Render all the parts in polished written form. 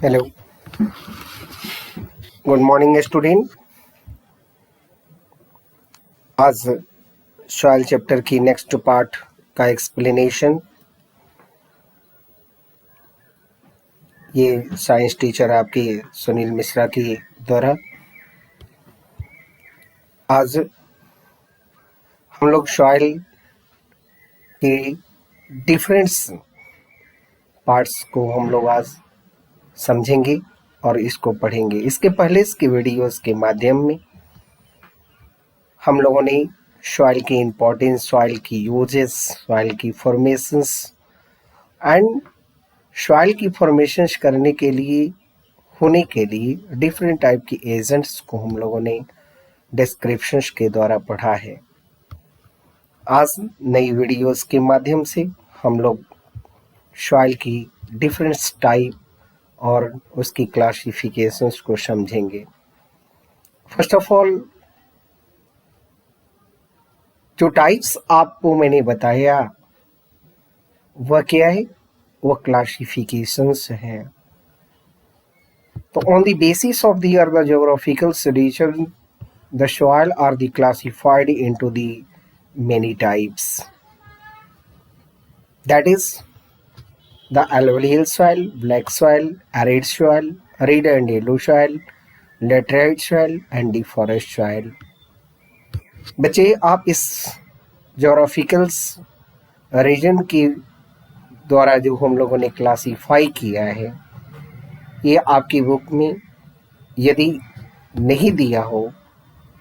Hello, good morning student. आज soil chapter की next part का एक्सप्लेनेशन ये साइंस टीचर आपकी सुनील मिश्रा की द्वारा। आज हम लोग सॉइल के डिफरेंट पार्ट्स को हम लोग आज समझेंगे और इसको पढ़ेंगे। इसके पहले इसके वीडियोस के माध्यम में हम लोगों ने सॉइल की इम्पोर्टेंस, सॉइल की यूजेस, सॉइल की फॉर्मेशंस एंड सॉइल की फॉर्मेशंस करने के लिए होने के लिए डिफरेंट टाइप की एजेंट्स को हम लोगों ने डिस्क्रिप्शंस के द्वारा पढ़ा है। आज नई वीडियोस के माध्यम से हम लोग सॉइल की डिफरेंट टाइप और उसकी क्लासिफिकेशंस को समझेंगे। फर्स्ट ऑफ ऑल, जो टाइप्स आपको मैंने बताया वह क्या है, वह क्लासिफिकेशंस हैं। So on the basis of the geographical region, the soil are classified into the many types. That is the alluvial soil, black soil, arid soil, red and yellow soil, laterite soil and the forest soil. बच्चे, आप इस geographical region के द्वारा जो हम लोगों ने classify किया है, ये आपकी बुक में यदि नहीं दिया हो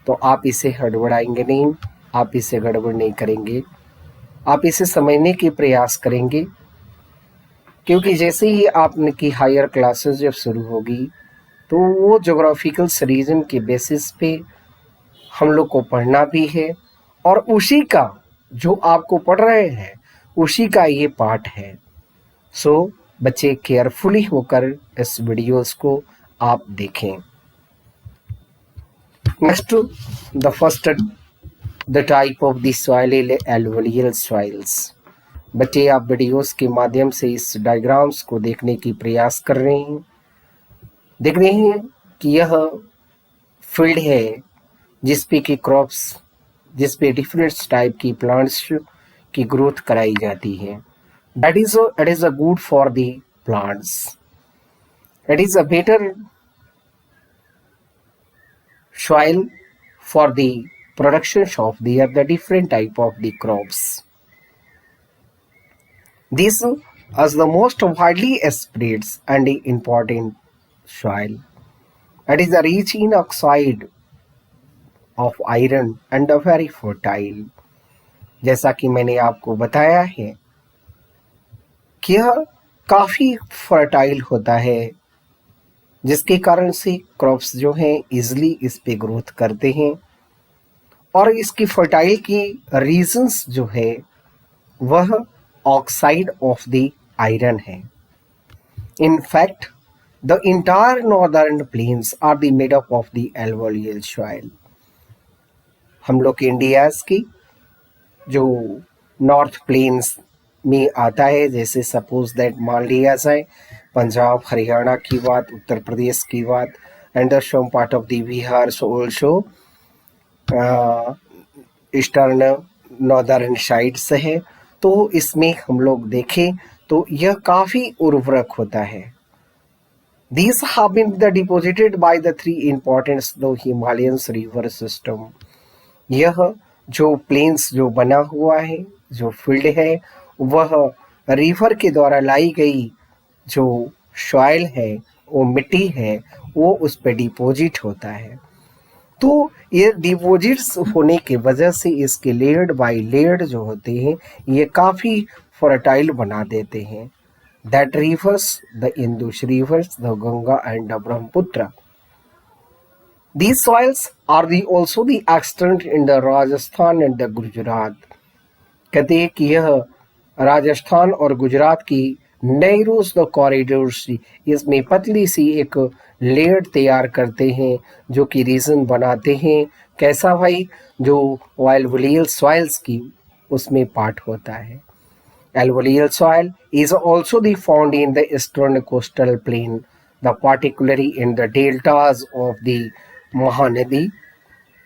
तो आप इसे हड़बड़ाएंगे नहीं, आप इसे गड़बड़ नहीं करेंगे, आप इसे समझने के प्रयास करेंगे। क्योंकि जैसे ही आपकी हायर क्लासेस जब शुरू होगी तो वो जोग्राफिकल रीजन के बेसिस पे हम लोग को पढ़ना भी है और उसी का जो आपको पढ़ रहे हैं उसी का ये पार्ट है। सो बच्चे, केयरफुली होकर इस वीडियोस को आप देखें। Next, the first the type of the soil alluvial soils. बच्चे, आप वीडियोस के माध्यम से इस डायग्राम्स को देखने की प्रयास कर रहे हैं, देख रहे हैं कि यह फील्ड है जिसपे की क्रॉप्स, जिसपे डिफरेंट टाइप की प्लांट्स की ग्रोथ कराई जाती है। That is it is a good for the plants, it is a better soil for the production of the different type of the crops. This is the most widely spread and important soil. It is rich in oxide of iron and very fertile. जैसा कि मैंने आपको बताया है कि यह काफ़ी fertile होता है, जिसके कारण से क्रॉप्स जो हैं इजीली इस पे ग्रोथ करते हैं। और इसकी फर्टाइल की रीजंस जो है वह ऑक्साइड ऑफ द आयरन है। In fact the entire northern plains are the made up of the alluvial soil. हम लोग के इंडिया की जो नॉर्थ प्लेन्स में आता है, जैसे सपोज दैट मान लिया जाए पंजाब हरियाणा की बात, उत्तर प्रदेश की बात, and the some part of the Bihar also eastern northern side से है। तो इसमें हम लोग देखें तो यह काफ़ी उर्वरक होता है। These have been deposited by the three important Himalayan river system. यह जो प्लेन्स जो बना हुआ है, जो फील्ड है, वह रिवर के द्वारा लाई गई जो सॉइल है, वो मिट्टी है, वो उस पर डिपॉजिट होता है। तो ये डिपॉजिट्स होने की वजह से इसके लेयर्ड बाय लेयर्ड जो होते हैं ये काफ़ी फर्टाइल बना देते हैं। That rivers the Indus rivers, the Ganga and the Brahmaputra. These soils are also the extent in the Rajasthan and the Gujarat. कहते हैं कि यह राजस्थान और गुजरात की नैरोस द कॉरिडोर्स, इसमें पतली सी एक लेयर तैयार करते हैं जो कि रीजन बनाते हैं। कैसा भाई? जो एलुवियल सॉइल्स की उसमें पार्ट होता है। Alluvial soil is also the found in the eastern coastal plain the particularly in the deltas of the Mahanadi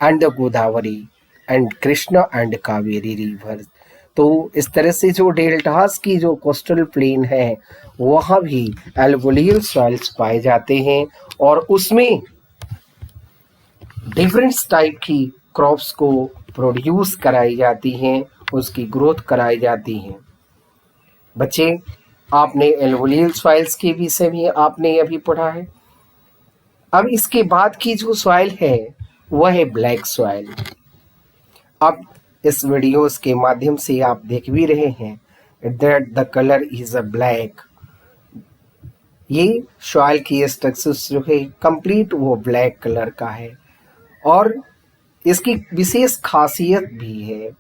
and the Godavari and Krishna and Kaveri rivers. तो इस तरह से जो डेल्टास की जो कोस्टल प्लेन है वहाँ भी एल्वोलियल सॉइल्स पाए जाते हैं और उसमें डिफरेंट टाइप की क्रॉप्स को प्रोड्यूस कराई जाती हैं, उसकी ग्रोथ कराई जाती हैं। बच्चे, आपने एल्वोलियल सॉइल्स के विषय में आपने अभी पढ़ा है। अब इसके बाद की जो सॉइल है वह है ब्लैक सॉइल। अब इस वीडियोस के माध्यम से आप देख भी रहे हैं that the colour is a black. ये सॉइल की स्ट्रक्चर जो है कंप्लीट वो ब्लैक कलर का है और इसकी विशेष खासियत भी है।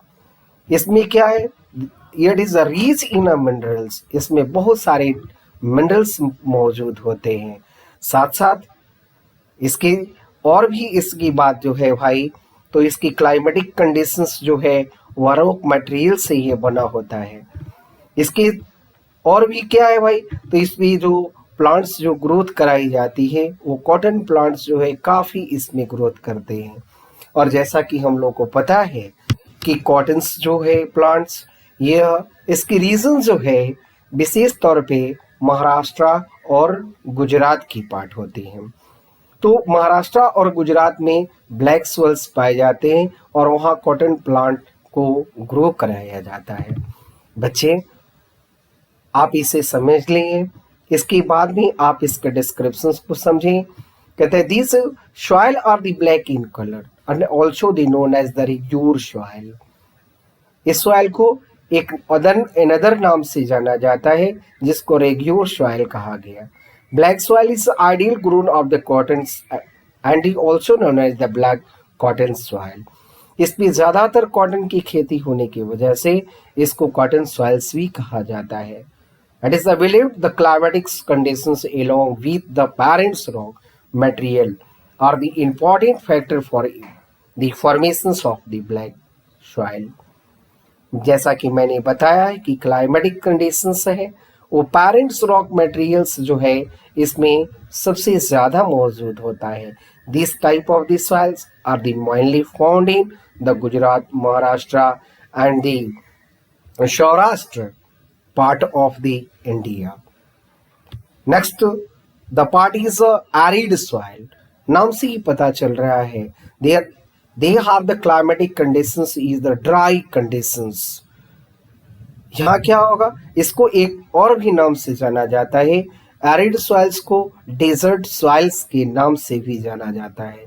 इसमें क्या है, it is a rich in minerals. इसमें बहुत सारे मिनरल्स मौजूद होते हैं। साथ साथ इसके और भी इसकी बात जो है भाई, तो इसकी क्लाइमेटिक कंडीशंस जो है वो रॉक मटेरियल से ये बना होता है। इसके और भी क्या है भाई, तो इसमें जो प्लांट्स जो ग्रोथ कराई जाती है वो कॉटन प्लांट्स जो है काफ़ी इसमें ग्रोथ करते हैं। और जैसा कि हम लोग को पता है कि कॉटन्स जो है प्लांट्स, यह इसकी रीजन जो है विशेष तौर पे महाराष्ट्र और गुजरात की पार्ट होती हैं। तो महाराष्ट्र और गुजरात में ब्लैक सॉइल्स पाए जाते हैं और वहाँ कॉटन प्लांट को ग्रो कराया जाता है। बच्चे, आप इसे समझ लें, इसके बाद में आप इसके डिस्क्रिप्शंस को समझें। कहते हैं this soil are the black in colour and also the known as the regur soil. इस सॉइल को एक अनदर नाम से जाना जाता है जिसको रेग्यूर सॉइल कहा गया। Black soil is ideal grown of the cotton and is also known as the black cotton soil. इसमें ज़्यादातर कॉटन की खेती होने की वजह से इसको कॉटन सॉइल्स भी कहा जाता है। It is believed the climatic conditions along with the parent rock material are the important factor for the formations of the black soil. जैसा कि मैंने बताया है कि क्लाइमेटिक कंडीशंस है वो पेरेंट्स रॉक मटेरियल्स जो है इसमें सबसे ज़्यादा मौजूद होता है। This type of the soils are the mainly found in the Gujarat, Maharashtra and the Saurashtra part of the India. Next the part is arid soil. नाम से ही पता चल रहा है they have the climatic conditions is the dry conditions. यहाँ क्या होगा, इसको एक और भी नाम से जाना जाता है। एरिड सॉइल्स को डेजर्ट सॉइल्स के नाम से भी जाना जाता है।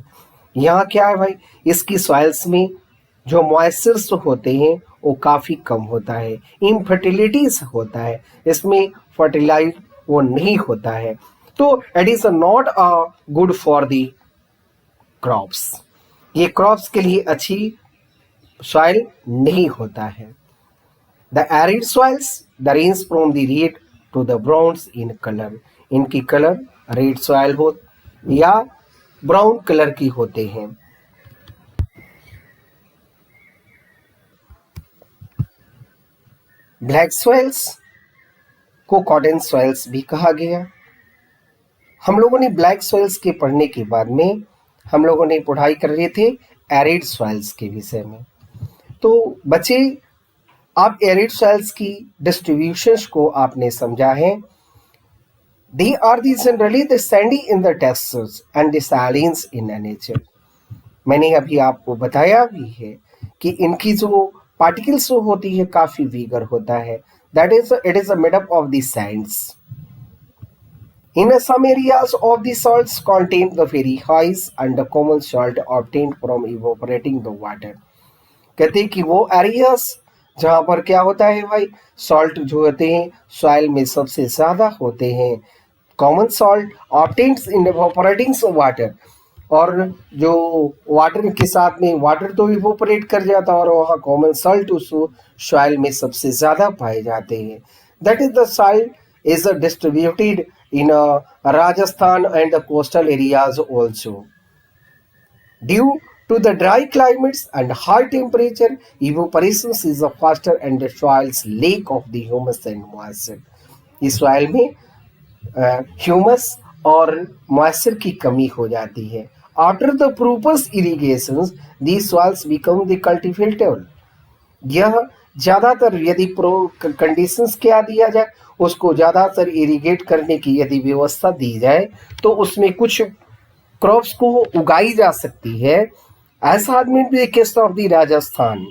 यहाँ क्या है भाई, इसकी सॉइल्स में जो मॉइस्चर्स होते हैं वो काफ़ी कम होता है, इनफर्टिलिटीज होता है, इसमें फर्टिलाइज वो नहीं होता है। तो it is not a good for the crops. ये क्रॉप्स के लिए अच्छी सॉइल नहीं होता है। The arid soils the range from the red to the browns in color. इनकी कलर रेड सॉइल हो या ब्राउन कलर की होते हैं। ब्लैक सॉइल्स को कॉटन सॉइल्स भी कहा गया। हम लोगों ने ब्लैक सॉइल्स के पढ़ने के बाद में हम लोगों ने पढ़ाई कर रहे थे एरिड सॉइल्स के विषय में। तो बच्चे, आप एरिड सॉइल्स की डिस्ट्रीब्यूशंस को आपने समझा है। They are the generally the sandy in the textures and the salines in nature. मैंने अभी आपको बताया भी है कि इनकी जो पार्टिकल्स होती है काफ़ी वीगर होता है। That is it is made up of the Sands. In some areas of the salts contain the very highs and the common salt obtained from evaporating the water. कहते हैं कि वो एरियाज जहाँ पर क्या होता है भाई, सॉल्ट जो होते हैं सॉइल में सबसे ज़्यादा होते हैं। कॉमन सॉल्ट ऑब्टेन्ड इन इवोपरेटिंग वाटर, और जो वाटर के साथ में वाटर तो इवोपरेट कर जाता है और वहाँ कॉमन सॉल्ट उस सॉइल में सबसे ज़्यादा पाए जाते हैं। That is the soil is distributed in Rajasthan and the coastal areas also. Due to the dry climates and high temperature, evaporation is faster and the soil's lack of the humus and moisture. इस soil में humus और moisture की कमी हो जाती है। After the proper irrigation these soils become the cultivatable. यह ज़्यादातर यदि कंडीशंस क्या दिया जाए, उसको ज़्यादातर इरिगेट करने की यदि व्यवस्था दी जाए तो उसमें कुछ क्रॉप्स को उगाई जा सकती है। ऐसा आदमी भी केस ऑफ द राजस्थान,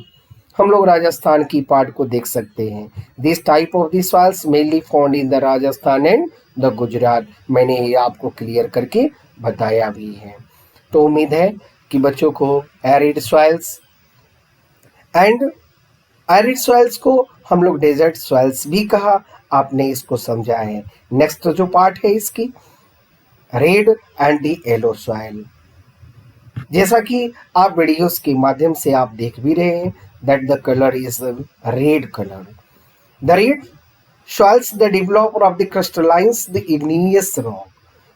हम लोग राजस्थान की पार्ट को देख सकते हैं। This type of the soils mainly found in the Rajasthan and the Gujarat. मैंने ये आपको क्लियर करके बताया भी है। तो उम्मीद है कि बच्चों को arid soils and arid soils को हम लोग डेजर्ट सॉइल्स भी कहा, आपने इसको समझा है। नेक्स्ट जो पार्ट है इसकी, red and the yellow soil. जैसा कि आप वीडियोस के माध्यम से आप देख भी रहे हैं that the colour is red colour. The red soils the developer of the crystallines the igneous rock.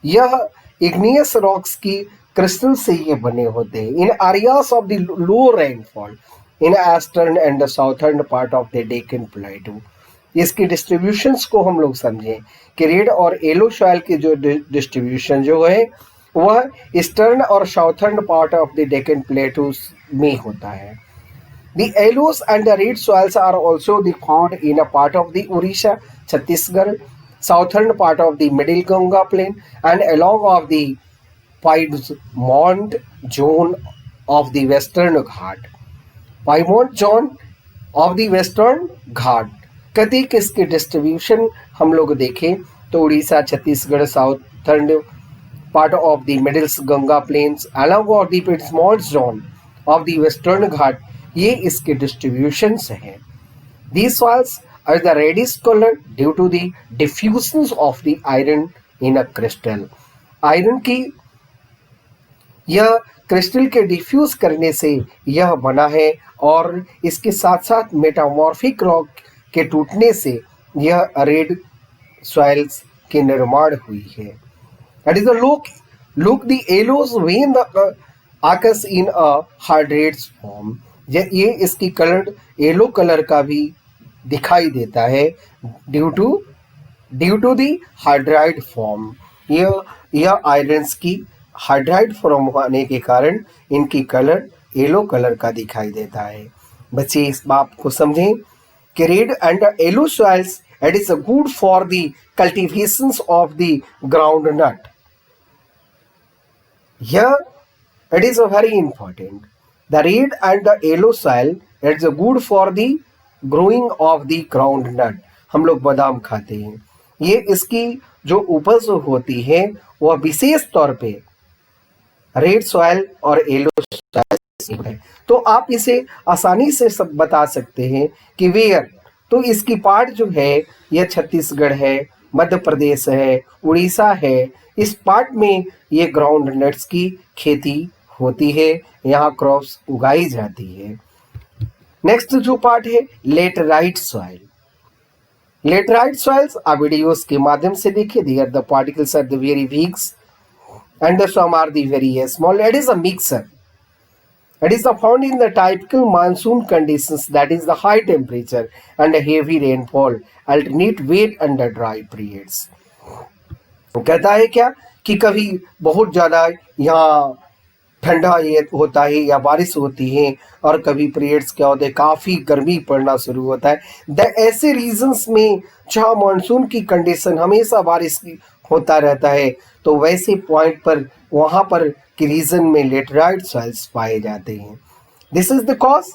यह इग्नियस रॉक्स की क्रिस्टल से ये बने होते हैं। In areas of the low rainfall in eastern and the southern part of the Deccan plateau. इसकी distributions को हम लोग समझें कि रेड और येलो सॉइल की जो डिस्ट्रीब्यूशन जो है वह ईस्टर्न और southern part of the Deccan प्लेटू में होता है। The yellows and the red soils are also found in a part of the Odisha, Chhattisgarh, southern part of the Middle Ganga plain, and along of the Piedmont zone of the Western Ghat. Piedmont zone of the Western Ghat. कति किसकी distribution हम लोग देखें तो Orissa, Chhattisgarh, southern part of the middle Ganga plains, along of the Piedmont zone of the Western Ghat, ये इसके distributions हैं। These soils are the reddish color due to the diffusion of the iron in a crystal. Iron की यह crystal के diffuse करने से यह बना है और इसके साथ साथ मेटामॉर्फिक रॉक के टूटने से यह रेड सॉइल्स के निर्माण हुई है। That is the look the yellows when the occurs in a hydrates form. ये इसकी कलर येलो कलर का भी दिखाई देता है due to the hydride form. यह आयरन्स की हाइड्राइड फॉर्म होने के कारण इनकी कलर येलो कलर का दिखाई देता है। बच्चे इस बात को समझें कि red and yellow soils it is good for the cultivations of the ground nut. Here it is a very important. The red and the yellow soil it's good for the growing of the groundnut. हम लोग बादाम खाते हैं, ये इसकी जो उपज होती है वह विशेष तौर पे रेड सॉइल और येलो सॉइल है। तो आप इसे आसानी से सब बता सकते हैं कि वेयर, तो इसकी पार्ट जो है यह छत्तीसगढ़ है, मध्य प्रदेश है, उड़ीसा है। इस पार्ट में ये ग्राउंड नट्स की खेती होती है, यहाँ क्रॉप्स उगाई जाती है। नेक्स्ट जो पार्ट है लेटराइट सॉइल। लेटराइट सॉइल्स आप वीडियोस के माध्यम से देखिए। There the particles are the very weak and the some are the very small. It is a mixer. It is found in the typical monsoon conditions, that is the high temperature and heavy rainfall, alternate wet and dry periods. वो कहता है क्या कि कभी बहुत ज़्यादा यहाँ ठंडा ये होता है या बारिश होती है और कभी पीरियड्स क्या होते हैं काफ़ी गर्मी पड़ना शुरू होता है। ऐसे रीजन्स में जहाँ मानसून की कंडीशन हमेशा बारिश की होता रहता है तो वैसे पॉइंट पर वहाँ पर के रीजन में लेटराइट सॉइल्स पाए जाते हैं। This is the cause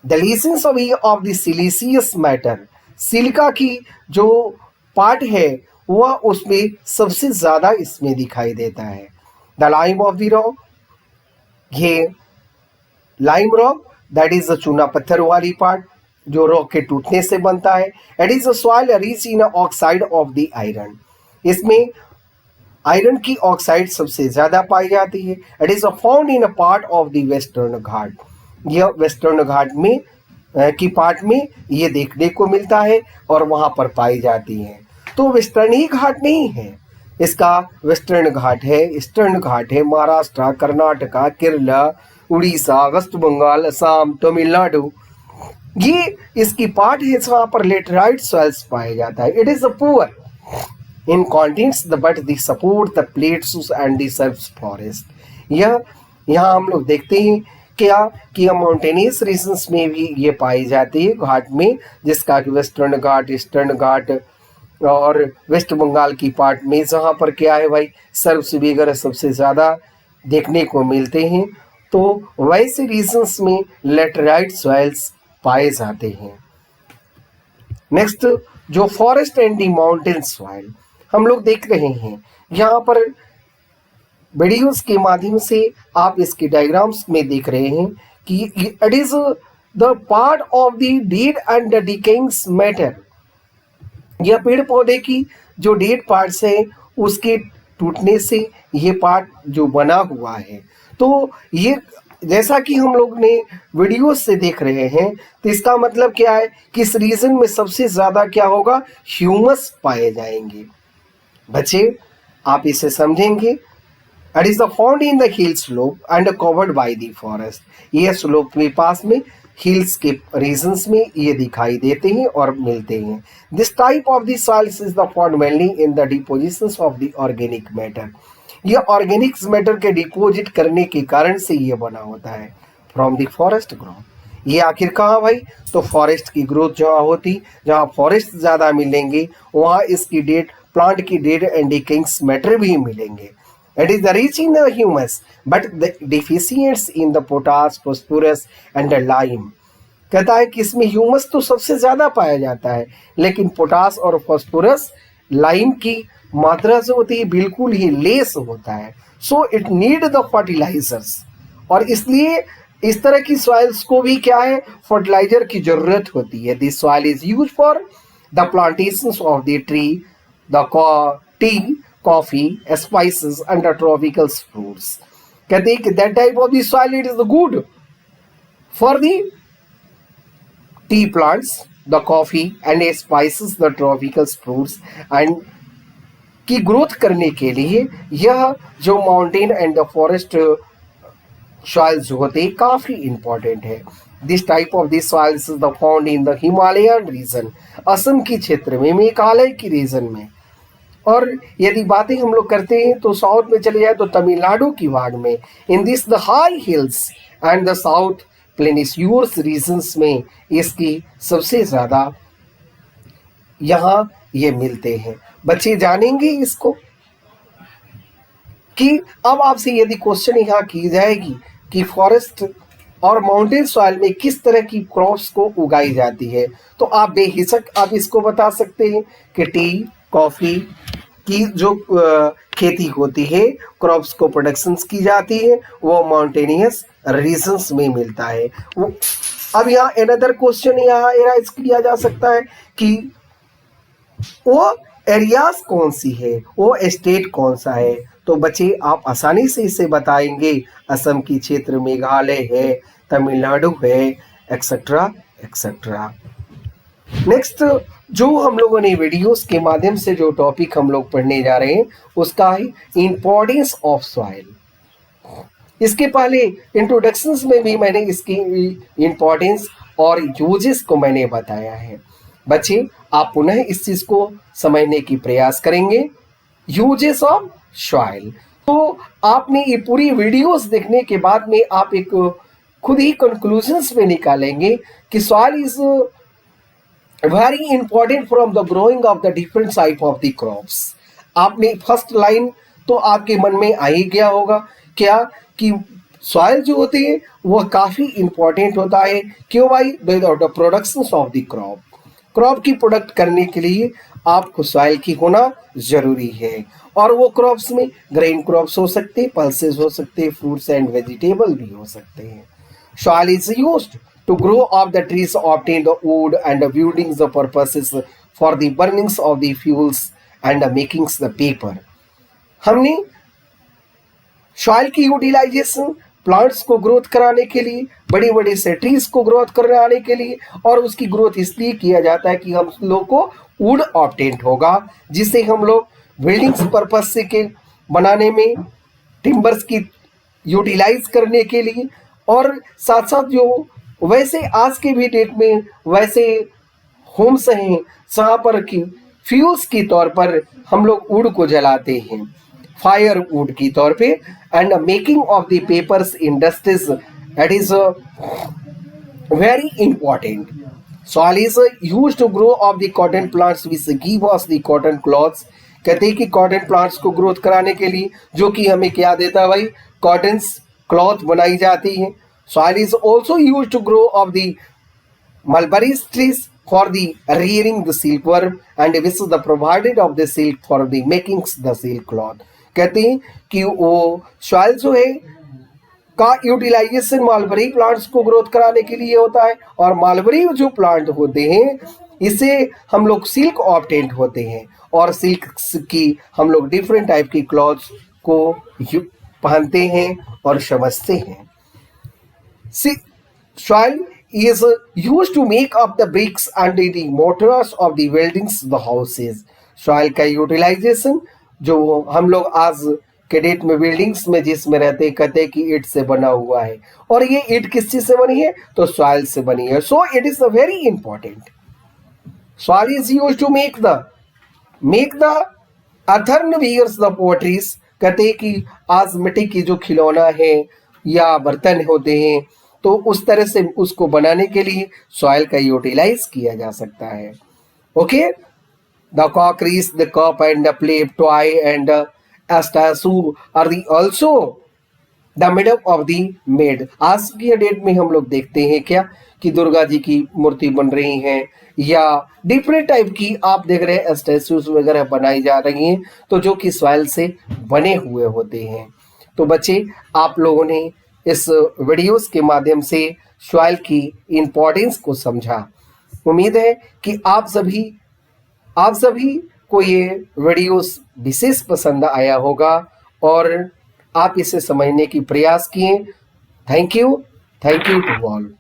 the leaching of the siliceous matter. Silica की जो पार्ट है वह उसमें सबसे ज़्यादा इसमें दिखाई देता है। The lime of the rock, ये lime rock that is the चूना पत्थर वाली पार्ट जो रॉक के टूटने से बनता है। It is a soil rich in oxide of the iron. इसमें आयरन की ऑक्साइड सबसे ज़्यादा पाई जाती है। It is found in a part of the western Ghat. यह वेस्टर्न घाट में की पार्ट में ये देखने को मिलता है और वहाँ पर पाई जाती हैं। तो वेस्टर्न ही घाट नहीं है, इसका वेस्टर्न घाट है, ईस्टर्न घाट है, महाराष्ट्र, कर्नाटका, केरला, उड़ीसा, वेस्ट बंगाल, असम, तमिलनाडु, ये इसकी पार्ट है जहाँ पर लेटराइट सॉइल्स पाया जाता है। It is a poor in contents but they support the plateaus and the shrubs forest. यह यहाँ हम लोग देखते हैं क्या कि माउंटेनियस रीजन्स में भी ये पाई जाती है घाट में, जिसका कि वेस्टर्न घाट, ईस्टर्न घाट और वेस्ट बंगाल की पार्ट में, जहाँ पर क्या है भाई सर्ब्स वगैरह सबसे ज़्यादा देखने को मिलते हैं। तो वैसे रीजन्स में लेटराइट सॉइल्स पाए जाते हैं। नेक्स्ट जो forest and the mountain soil हम लोग देख रहे हैं, यहाँ पर वीडियोस के माध्यम से आप इसके डायग्राम्स में देख रहे हैं कि it is the part of the dead and the decaying matter. यह पेड़ पौधे की जो डेड पार्ट्स है उसके टूटने से ये पार्ट जो बना हुआ है। तो ये जैसा कि हम लोग ने वीडियोस से देख रहे हैं, तो इसका मतलब क्या है कि इस रीजन में सबसे ज़्यादा क्या होगा, ह्यूमस पाए जाएंगे। बच्चे आप इसे समझेंगे। It is the found in the hill slope and covered by the forest. ये स्लोप के पास में हिल्स के रीजन्स में ये दिखाई देते हैं और मिलते हैं। This type of the soils is the found mainly in the depositions of the organic matter. ये ऑर्गेनिक मैटर के डिपोजिट करने के कारण से ये बना होता है फ्रॉम द फॉरेस्ट ग्रोथ। ये आखिर कहाँ भाई, तो फॉरेस्ट की ग्रोथ जहाँ होती, जहाँ फॉरेस्ट ज़्यादा मिलेंगे वहाँ इसकी डेड प्लांट की डेड एंड डिकेइंग मैटर भी मिलेंगे। It is rich in the humus, but the deficiency in the potash, phosphorus and the lime। कहता है कि इसमें ह्यूमस तो सबसे ज़्यादा पाया जाता है, लेकिन पोटास और फॉस्फोरस लाइम की मात्रा जो होती है बिल्कुल ही लेस होता है। So it need the fertilisers, और इसलिए इस तरह की सॉइल्स को भी क्या है, फर्टिलाइजर की ज़रूरत होती है। This soil is use for the plantations of the tree, the T, coffee, spices and the tropical fruits। कहते हैं कि that type of the soil it is good for the tea plants, the coffee and the spices, the tropical fruits and की growth करने के लिए यह जो mountain and the forest soils होते हैं काफ़ी इंपॉर्टेंट है। This type of this soils is the found in the Himalayan region, Assam की क्षेत्र में, मेघालय की रीजन में। और यदि बातें हम लोग करते हैं तो साउथ में चले जाए तो तमिलनाडु की भाग में, in this the high hills and the south प्लेनिस्यूर्स रीजन्स में इसकी सबसे ज़्यादा यहाँ ये मिलते हैं। बच्चे जानेंगे इसको कि अब आपसे यदि क्वेश्चन यहाँ की जाएगी कि फॉरेस्ट और माउंटेन सॉइल में किस तरह की क्रॉप्स को उगाई जाती है, तो आप बेहिचक आप इसको बता सकते हैं कि टी, कॉफ़ी की जो खेती होती है, क्रॉप्स को प्रोडक्शंस की जाती है, वो माउंटेनियस रीजन्स में मिलता है। वो अब यहाँ अनदर क्वेश्चन यहाँ एराइज किया जा सकता है कि वो एरियाज कौन सी है, वो स्टेट कौन सा है। तो बच्चे आप आसानी से इसे बताएंगे, असम की क्षेत्र, मेघालय है, तमिलनाडु है, एक्सेट्रा एक्सेट्रा। नेक्स्ट जो हम लोगों ने वीडियोस के माध्यम से जो टॉपिक हम लोग पढ़ने जा रहे हैं उसका है इम्पोर्टेंस ऑफ सॉइल। इसके पहले इंट्रोडक्शंस में भी मैंने इसकी इम्पोर्टेंस और यूजेस को मैंने बताया है। बच्चे आप पुनः इस चीज़ को समझने की प्रयास करेंगे, यूजेस ऑफ सॉइल। तो आपने ये पूरी वीडियोस देखने के बाद में आप एक खुद ही कंक्लूजन्स में निकालेंगे कि soil is very important from the growing of the different type of the crops। आपने फर्स्ट लाइन तो आपके मन में आ ही गया होगा क्या कि सॉइल जो होती है वह काफ़ी इंपॉर्टेंट होता है। क्यों भाई, the productions of the crop की प्रोडक्ट करने के लिए आपको सॉइल की होना ज़रूरी है। और वो क्रॉप्स में ग्रेन क्रॉप्स हो सकते हैं, पल्सेस हो सकते हैं, फ्रूट्स एंड वेजिटेबल भी हो सकते हैं। Soil is used to grow of the trees, obtain the wood and the buildings the purposes for the burnings of the fuels and the makings the paper। हमने soil की utilisation plants को growth कराने के लिए, बड़े बड़े से trees को ग्रोथ कराने के लिए, और उसकी ग्रोथ इसलिए किया जाता है कि हम लोग को वुड ऑब्टेंट होगा, जिससे हम लोग बिल्डिंग्स पर्पस से के बनाने में, टिम्बर्स की यूटिलाइज करने के लिए, और साथ साथ जो वैसे आज के भी डेट में वैसे होम्स हैं जहाँ पर कि फ्यूल्स की तौर पर हम लोग वुड को जलाते हैं, फायर वुड की तौर पे, and making of the papers industries, that is very important. Soil is used to grow of the cotton plants which give us the cotton cloths. कहते हैं कि कॉटन प्लांट्स को ग्रोथ कराने के लिए जो कि हमें क्या देता है भाई, कॉटन क्लॉथ बनाई जाती है. Soil is also used to grow of the mulberry trees for the rearing the silkworm and which is the provided of the silk for the making the silk cloth. कहते हैं कि वो soil जो है का यूटिलाइजेशन मालबरी प्लांट्स को growth कराने के लिए होता है, और मालबरी जो प्लांट होते हैं इससे हम लोग सिल्क ऑब्टेंट होते हैं, और सिल्क की हम लोग डिफरेंट टाइप की क्लॉथ्स को पहनते हैं और समझते हैं. Soil is used to make up the bricks and the mortars of the buildings, the houses. Soil का यूटिलाइजेशन जो हम लोग आज के डेट में बिल्डिंग्स में जिसमें रहते हैं कहते हैं कि ईंट से बना हुआ है, और ये ईंट किस चीज से बनी है, तो सॉइल से बनी है. So it is a very important. Soil is used to make the earthenwares the potteries. कहते हैं कि आज मिट्टी की जो खिलौना है या बर्तन होते हैं तो उस तरह से उसको बनाने के लिए सॉइल का यूटिलाइज किया जा सकता है. Okay, the crockeries, the cup and the plate, toy and statue are the also the made up of the made. आज की डेट में हम लोग देखते हैं क्या कि दुर्गा जी की मूर्ति बन रही हैं या डिफरेंट टाइप की आप देख रहे हैं स्टैचूज वगैरह बनाई जा रही हैं, तो जो कि सॉइल से बने हुए होते हैं. तो बच्चे, आप लोगों ने इस वीडियोस के माध्यम से सॉइल की इम्पोर्टेंस को समझा. उम्मीद है कि आप सभी को ये वीडियोस विशेष पसंद आया होगा और आप इसे समझने की प्रयास किए. Thank you to all.